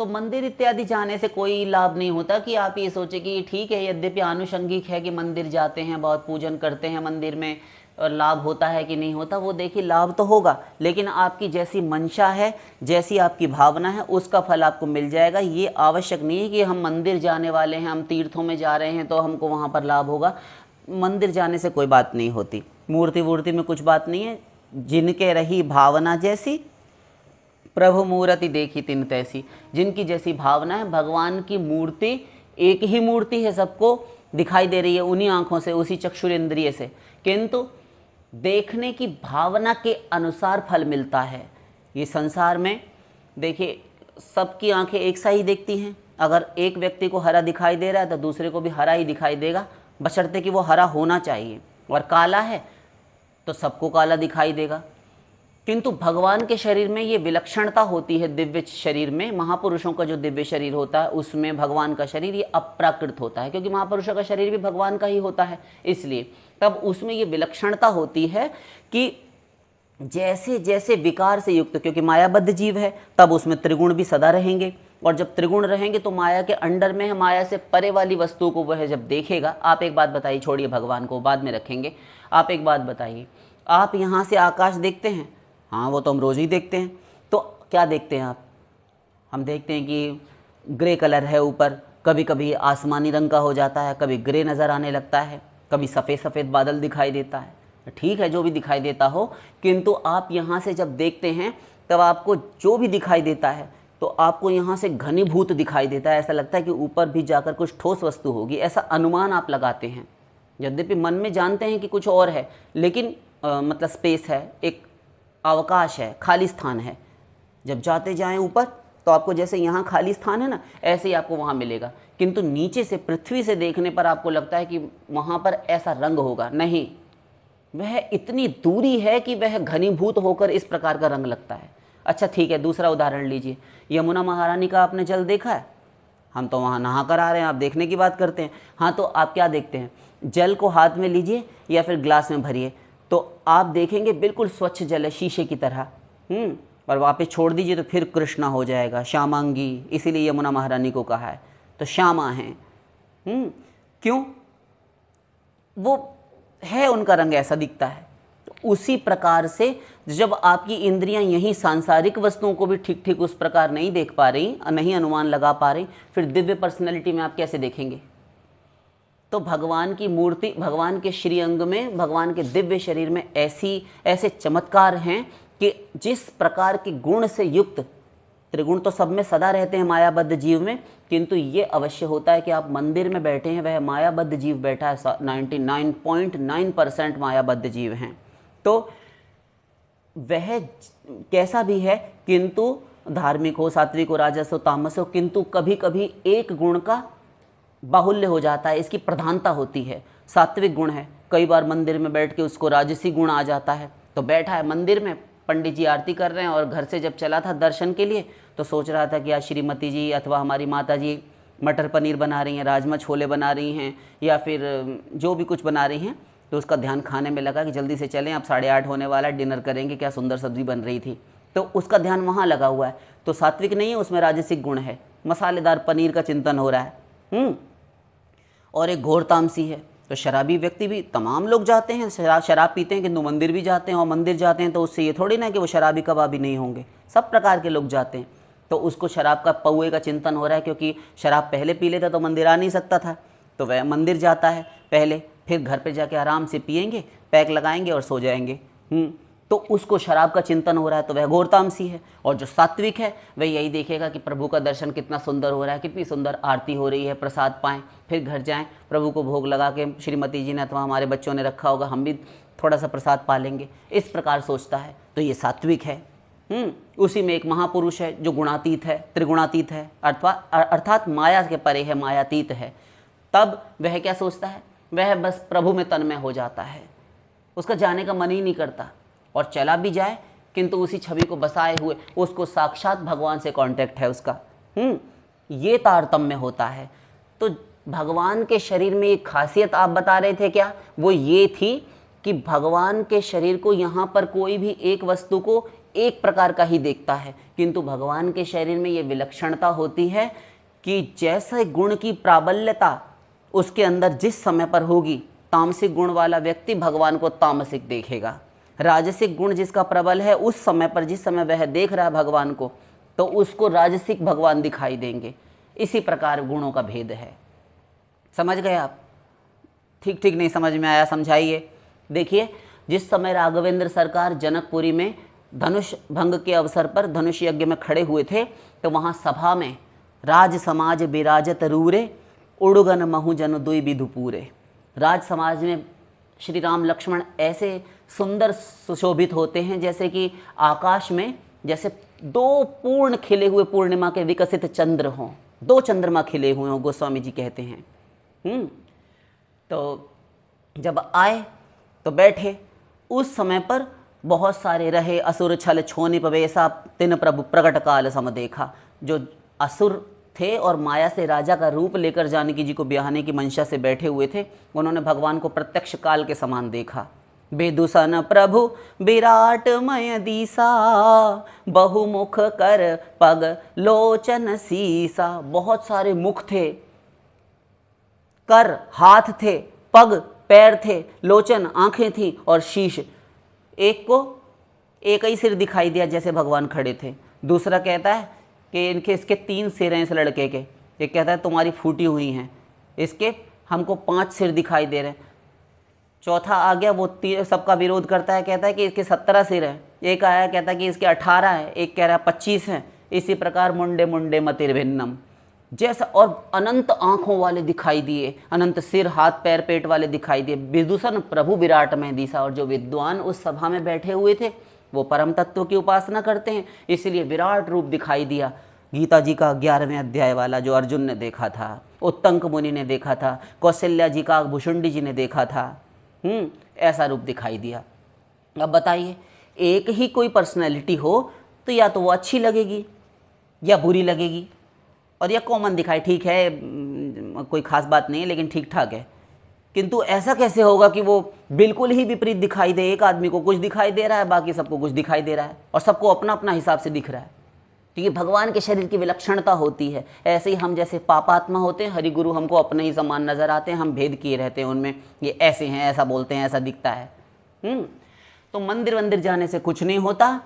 तो मंदिर इत्यादि जाने से कोई लाभ नहीं होता कि आप ये सोचे कि ठीक है, यद्यपि आनुषंगिक है कि मंदिर जाते हैं, बहुत पूजन करते हैं मंदिर में, और लाभ होता है कि नहीं होता, वो देखिए लाभ तो होगा, लेकिन आपकी जैसी मंशा है, जैसी आपकी भावना है, उसका फल आपको मिल जाएगा। ये आवश्यक नहीं है कि हम मंदिर जाने वाले हैं, हम तीर्थों में जा रहे हैं तो हमको वहाँ पर लाभ होगा। मंदिर जाने से कोई बात नहीं होती, मूर्ति वूर्ति में कुछ बात नहीं है। जिनके रही भावना जैसी, प्रभु मूर्ति देखी तिन तैसी। जिनकी जैसी भावना है, भगवान की मूर्ति एक ही मूर्ति है, सबको दिखाई दे रही है उन्हीं आँखों से, उसी चक्षुरेंद्रिय से, किंतु देखने की भावना के अनुसार फल मिलता है। ये संसार में देखिए सबकी आंखें एक सा ही देखती हैं। अगर एक व्यक्ति को हरा दिखाई दे रहा है तो दूसरे को भी हरा ही दिखाई देगा, बशर्ते कि वो हरा होना चाहिए। और काला है तो सबको काला दिखाई देगा। किंतु भगवान के शरीर में ये विलक्षणता होती है। दिव्य शरीर में, महापुरुषों का जो दिव्य शरीर होता है उसमें भगवान का शरीर ये अप्राकृत होता है, क्योंकि महापुरुषों का शरीर भी भगवान का ही होता है, इसलिए तब उसमें ये विलक्षणता होती है कि जैसे जैसे विकार से युक्त, क्योंकि मायाबद्ध जीव है, तब उसमें त्रिगुण भी सदा रहेंगे, और जब त्रिगुण रहेंगे तो माया के अंडर में है, माया से परे वाली वस्तु को वह जब देखेगा। आप एक बात बताइए, छोड़िए भगवान को बाद में रखेंगे, आप एक बात बताइए, आप यहाँ से आकाश देखते हैं? हाँ, वो तो हम रोज़ ही देखते हैं। तो क्या देखते हैं आप? हम देखते हैं कि ग्रे कलर है ऊपर, कभी कभी आसमानी रंग का हो जाता है, कभी ग्रे नज़र आने लगता है, कभी सफ़ेद सफ़ेद बादल दिखाई देता है। ठीक है, जो भी दिखाई देता हो, किंतु आप यहाँ से जब देखते हैं तब आपको जो भी दिखाई देता है तो आपको यहाँ से घनीभूत दिखाई देता है। ऐसा लगता है कि ऊपर भी जाकर कुछ ठोस वस्तु होगी, ऐसा अनुमान आप लगाते हैं। यद्यपि मन में जानते हैं कि कुछ और है, लेकिन मतलब स्पेस है, एक अवकाश है, खाली स्थान है। जब जाते जाएं ऊपर तो आपको जैसे यहाँ खाली स्थान है ना, ऐसे ही आपको वहाँ मिलेगा। किंतु नीचे से, पृथ्वी से देखने पर आपको लगता है कि वहाँ पर ऐसा रंग होगा, नहीं, वह इतनी दूरी है कि वह घनीभूत होकर इस प्रकार का रंग लगता है। अच्छा ठीक है, दूसरा उदाहरण लीजिए, यमुना महारानी का आपने जल देखा है? हम तो वहाँ नहा कर आ रहे हैं, आप देखने की बात करते हैं। हाँ, तो आप क्या देखते हैं? जल को हाथ में लीजिए या फिर ग्लास में भरिए, तो आप देखेंगे बिल्कुल स्वच्छ जल है, शीशे की तरह। और वापस छोड़ दीजिए तो फिर कृष्णा हो जाएगा, श्यामांगी, इसीलिए यमुना महारानी को कहा है, तो श्यामा हैं। क्यों? वो है, उनका रंग ऐसा दिखता है। तो उसी प्रकार से जब आपकी इंद्रियां यही सांसारिक वस्तुओं को भी ठीक ठीक उस प्रकार नहीं देख पा रही, नहीं अनुमान लगा पा रही, फिर दिव्य पर्सनैलिटी में आप कैसे देखेंगे? तो भगवान की मूर्ति, भगवान के श्रीअंग में, भगवान के दिव्य शरीर में ऐसे चमत्कार हैं कि जिस प्रकार के गुण से युक्त, त्रिगुण तो सब में सदा रहते हैं मायाबद्ध जीव में, किंतु ये अवश्य होता है कि आप मंदिर में बैठे हैं, वह मायाबद्ध जीव बैठा है, 99.9% मायाबद्ध जीव हैं। तो वह कैसा भी है, किंतु धार्मिक हो, सात्विक हो, राजस हो, तामस हो, किंतु कभी कभी एक गुण का बाहुल्य हो जाता है, इसकी प्रधानता होती है। सात्विक गुण है, कई बार मंदिर में बैठ के उसको राजसी गुण आ जाता है। तो बैठा है मंदिर में, पंडित जी आरती कर रहे हैं, और घर से जब चला था दर्शन के लिए तो सोच रहा था कि आज श्रीमती जी अथवा हमारी माता जी मटर पनीर बना रही हैं, राजमा छोले बना रही हैं, या फिर जो भी कुछ बना रही हैं, तो उसका ध्यान खाने में लगा कि जल्दी से चलें, अब 8:30 होने वाला है, डिनर करेंगे, क्या सुंदर सब्जी बन रही थी। तो उसका ध्यान वहाँ लगा हुआ है। तो सात्विक नहीं है, उसमें राजसिक गुण है, मसालेदार पनीर का चिंतन हो रहा है। और एक घोर तामसी है, तो शराबी व्यक्ति भी, तमाम लोग जाते हैं, शराब पीते हैं, किंतु मंदिर भी जाते हैं, और मंदिर जाते हैं तो उससे ये थोड़ी ना कि वो शराबी कबाबी नहीं होंगे, सब प्रकार के लोग जाते हैं। तो उसको शराब का पौए का चिंतन हो रहा है, क्योंकि शराब पहले पी लेता तो मंदिर आ नहीं सकता था, तो वह मंदिर जाता है पहले, फिर घर पे जाके आराम से पिएंगे, पैक लगाएंगे और सो जाएंगे। तो उसको शराब का चिंतन हो रहा है, तो वह घोर तामसी है। और जो सात्विक है वह यही देखेगा कि प्रभु का दर्शन कितना सुंदर हो रहा है, कितनी सुंदर आरती हो रही है, प्रसाद पाएँ, फिर घर जाएं, प्रभु को भोग लगा के श्रीमती जी ने अथवा हमारे बच्चों ने रखा होगा, हम भी थोड़ा सा प्रसाद पा लेंगे, इस प्रकार सोचता है। तो ये सात्विक है। उसी में एक महापुरुष है जो गुणातीत है, त्रिगुणातीत है, अर्थात माया के परे है, मायातीत है। तब वह क्या सोचता है? वह बस प्रभु में तन्मय हो जाता है, उसका जाने का मन ही नहीं करता, और चला भी जाए किंतु उसी छवि को बसाए हुए उसको साक्षात भगवान से कांटेक्ट है उसका। ये तारतम्य होता है। तो भगवान के शरीर में एक खासियत आप बता रहे थे क्या? वो ये थी कि भगवान के शरीर को यहाँ पर कोई भी एक वस्तु को एक प्रकार का ही देखता है, किंतु भगवान के शरीर में ये विलक्षणता होती है कि जैसे गुण की प्राबल्यता उसके अंदर जिस समय पर होगी, तामसिक गुण वाला व्यक्ति भगवान को तामसिक देखेगा, राजसिक गुण जिसका प्रबल है उस समय पर जिस समय वह देख रहा है भगवान को, तो उसको राजसिक भगवान दिखाई देंगे। इसी प्रकार गुणों का भेद है। समझ गए आप? ठीक ठीक नहीं समझ में आया समझाइए। देखिए, जिस समय राघवेंद्र सरकार जनकपुरी में धनुष भंग के अवसर पर धनुष यज्ञ में खड़े हुए थे, तो वहाँ सभा में राज समाज बिराजत रूरे, उड़गन महुजन दुई विधु पूरे। राज समाज में श्री राम लक्ष्मण ऐसे सुंदर सुशोभित होते हैं जैसे कि आकाश में जैसे दो पूर्ण खिले हुए पूर्णिमा के विकसित चंद्र हों, दो चंद्रमा खिले हुए हों, गोस्वामी जी कहते हैं। तो जब आए तो बैठे, उस समय पर बहुत सारे रहे असुर छल छोनि पवेसा, तिन प्रभु प्रकट काल सम देखा। जो असुर थे और माया से राजा का रूप लेकर जानकी जी को ब्याहने की मंशा से बैठे हुए थे, उन्होंने भगवान को प्रत्यक्ष काल के समान देखा। बेदुसन प्रभु विराटमय दीसा, बहुमुख कर पग लोचन सीसा। बहुत सारे मुख थे, कर हाथ थे, पग पैर थे, लोचन आंखें थी और शीश। एक को एक ही सिर दिखाई दिया जैसे भगवान खड़े थे। दूसरा कहता है कि इसके 3 सिर हैं इस लड़के के। एक कहता है तुम्हारी फूटी हुई हैं, इसके हमको 5 सिर दिखाई दे रहे हैं। चौथा आ गया, वो सबका विरोध करता है, कहता है कि इसके 17 सिर हैं। एक आया कहता है कि इसके 18 हैं, एक कह रहा है 25 हैं। इसी प्रकार मुंडे मुंडे मतिर्भिन्नम, जैसा और अनंत आंखों वाले दिखाई दिए, अनंत सिर हाथ पैर पेट वाले दिखाई दिए। विदुषण प्रभु विराट में दिशा। और जो विद्वान उस सभा में बैठे हुए थे वो परम तत्व की उपासना करते हैं, इसलिए विराट रूप दिखाई दिया। गीता जी का 11वें अध्याय वाला जो अर्जुन ने देखा था, उत्तंक मुनि ने देखा था, कौशल्या जी का भुषुंडी जी ने देखा था, ऐसा रूप दिखाई दिया। अब बताइए, एक ही कोई पर्सनैलिटी हो तो या तो वो अच्छी लगेगी या बुरी लगेगी, और या कॉमन दिखाई, ठीक है कोई खास बात नहीं है लेकिन ठीक ठाक है। किंतु ऐसा कैसे होगा कि वो बिल्कुल ही विपरीत दिखाई दे? एक आदमी को कुछ दिखाई दे रहा है, बाकी सबको कुछ दिखाई दे रहा है, और सबको अपना अपना हिसाब से दिख रहा है। क्योंकि भगवान के शरीर की विलक्षणता होती है। ऐसे ही हम जैसे पापात्मा होते हैं, हरिगुरु हमको अपने ही समान नजर आते हैं, हम भेद किए रहते हैं उनमें, ये ऐसे हैं, ऐसा बोलते हैं, ऐसा दिखता है। तो मंदिर वंदिर जाने से कुछ नहीं होता।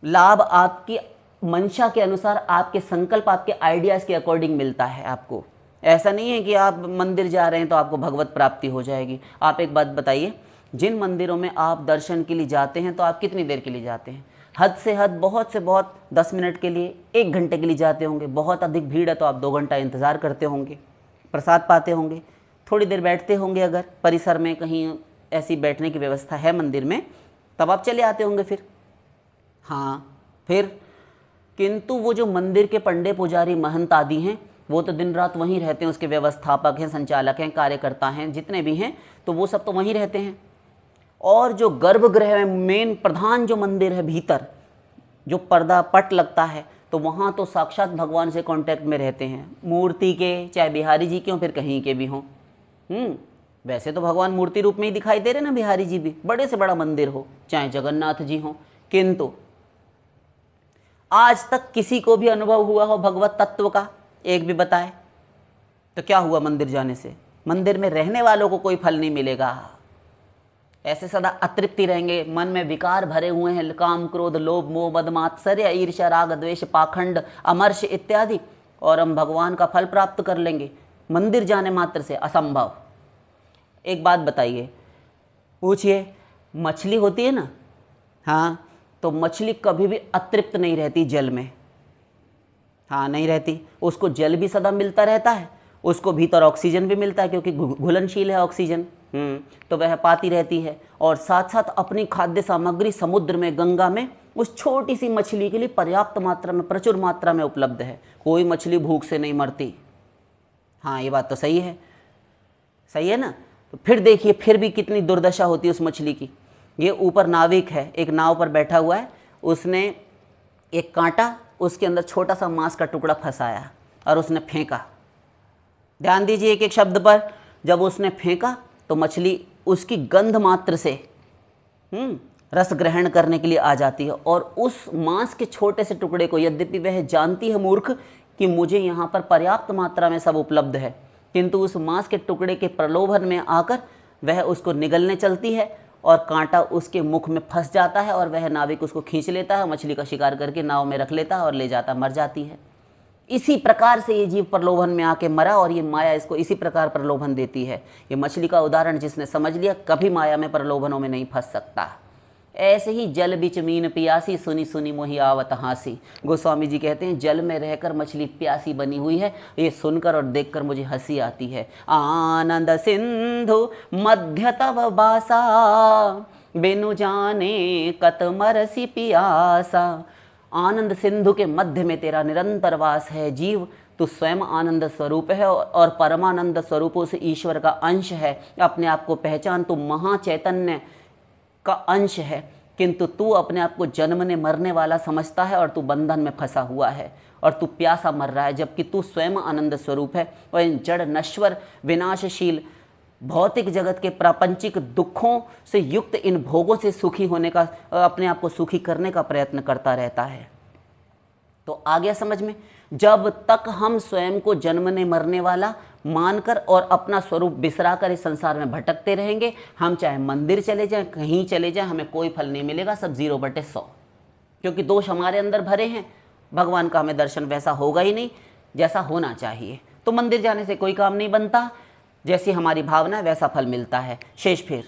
लाभ आपकी मंशा के अनुसार, आपके संकल्प, आपके आइडियाज़ के अकॉर्डिंग मिलता है आपको। ऐसा नहीं है कि आप मंदिर जा रहे हैं तो आपको भगवत प्राप्ति हो जाएगी। आप एक बात बताइए, जिन मंदिरों में आप दर्शन के लिए जाते हैं तो आप कितनी देर के लिए जाते हैं? हद से हद, बहुत से बहुत 10 मिनट के लिए, 1 घंटे के लिए जाते होंगे। बहुत अधिक भीड़ है तो आप 2 घंटा इंतज़ार करते होंगे, प्रसाद पाते होंगे, थोड़ी देर बैठते होंगे। अगर परिसर में कहीं ऐसी बैठने की व्यवस्था है मंदिर में, तब आप चले आते होंगे फिर। हाँ, फिर किंतु वो जो मंदिर के पंडे पुजारी महंत आदि हैं, वो तो दिन रात वहीं रहते हैं, उसके व्यवस्थापक हैं, संचालक हैं, कार्यकर्ता हैं, जितने भी हैं, तो वो सब तो वहीं रहते हैं। और जो गर्भगृह में मेन प्रधान जो मंदिर है, भीतर जो पर्दा पट लगता है, तो वहाँ तो साक्षात भगवान से कांटेक्ट में रहते हैं, मूर्ति के, चाहे बिहारी जी के हों फिर कहीं के भी हों। वैसे तो भगवान मूर्ति रूप में ही दिखाई दे रहे ना, बिहारी जी भी, बड़े से बड़ा मंदिर हो, चाहे जगन्नाथ जी हों। किंतु आज तक किसी को भी अनुभव हुआ हो भगवत तत्व का? एक भी बताए तो क्या हुआ मंदिर जाने से? मंदिर में रहने वालों को कोई फल नहीं मिलेगा। ऐसे सदा अतृप्ति रहेंगे, मन में विकार भरे हुए हैं, काम क्रोध लोभ मोह मद मात्सर्य ईर्ष्या राग द्वेष पाखंड अमर्ष इत्यादि, और हम भगवान का फल प्राप्त कर लेंगे मंदिर जाने मात्र से? असंभव। एक बात बताइए, पूछिए, मछली होती है ना, हाँ, तो मछली कभी भी अतृप्त नहीं रहती जल में। हाँ, नहीं रहती। उसको जल भी सदा मिलता रहता है, उसको भीतर ऑक्सीजन भी मिलता है क्योंकि घुलनशील है ऑक्सीजन, तो वह पाती रहती है। और साथ साथ अपनी खाद्य सामग्री समुद्र में, गंगा में, उस छोटी सी मछली के लिए पर्याप्त मात्रा में, प्रचुर मात्रा में उपलब्ध है। कोई मछली भूख से नहीं मरती। हाँ, ये बात तो सही है, सही है ना? तो फिर देखिए, फिर भी कितनी दुर्दशा होती है उस मछली की। ये ऊपर नाविक है, एक नाव पर बैठा हुआ है, उसने एक कांटा, उसके अंदर छोटा सा मांस का टुकड़ा फंसाया और उसने फेंका। ध्यान दीजिए एक एक शब्द पर। जब उसने फेंका तो मछली उसकी गंध मात्र से रस ग्रहण करने के लिए आ जाती है। और उस मांस के छोटे से टुकड़े को, यद्यपि वह जानती है मूर्ख कि मुझे यहाँ पर पर्याप्त मात्रा में सब उपलब्ध है, किंतु उस मांस के टुकड़े के प्रलोभन में आकर वह उसको निगलने चलती है और कांटा उसके मुख में फंस जाता है और वह नाविक उसको खींच लेता है, मछली का शिकार करके नाव में रख लेता है और ले जाता, मर जाती है। इसी प्रकार से ये जीव प्रलोभन में आके मरा और ये माया इसको इसी प्रकार प्रलोभन देती है। ये मछली का उदाहरण जिसने समझ लिया कभी माया में प्रलोभनों में नहीं फंस सकता। ऐसे ही जल बिच मीन पियासी, सुनी सुनी मोहि आवत हासी। गोस्वामी जी कहते हैं जल में रहकर मछली प्यासी बनी हुई है, ये सुनकर और देखकर मुझे हंसी आती है। आनंद सिंधु मध्य तव बासा, बिनु जाने कत मरसी पियासा। आनंद सिंधु के मध्य में तेरा निरंतर वास है जीव, तू स्वयं आनंद स्वरूप है और परमानंद स्वरूप उस ईश्वर का अंश है। अपने आप को पहचान, तू महाचैतन्य का अंश है, किंतु तू अपने आप को जन्मने मरने वाला समझता है और तू बंधन में फंसा हुआ है और तू प्यासा मर रहा है, जबकि तू स्वयं आनंद स्वरूप है। और इन जड़ नश्वर विनाशशील भौतिक जगत के प्रापंचिक दुखों से युक्त इन भोगों से सुखी होने का, अपने आप को सुखी करने का प्रयत्न करता रहता है। तो आ गया समझ में? जब तक हम स्वयं को जन्मने मरने वाला मानकर और अपना स्वरूप बिसराकर इस संसार में भटकते रहेंगे, हम चाहे मंदिर चले जाएं, कहीं चले जाएं, हमें कोई फल नहीं मिलेगा, सब 0/100, क्योंकि दोष हमारे अंदर भरे हैं। भगवान का हमें दर्शन वैसा होगा ही नहीं जैसा होना चाहिए। तो मंदिर जाने से कोई काम नहीं बनता, जैसी हमारी भावना है वैसा फल मिलता है। शेष फिर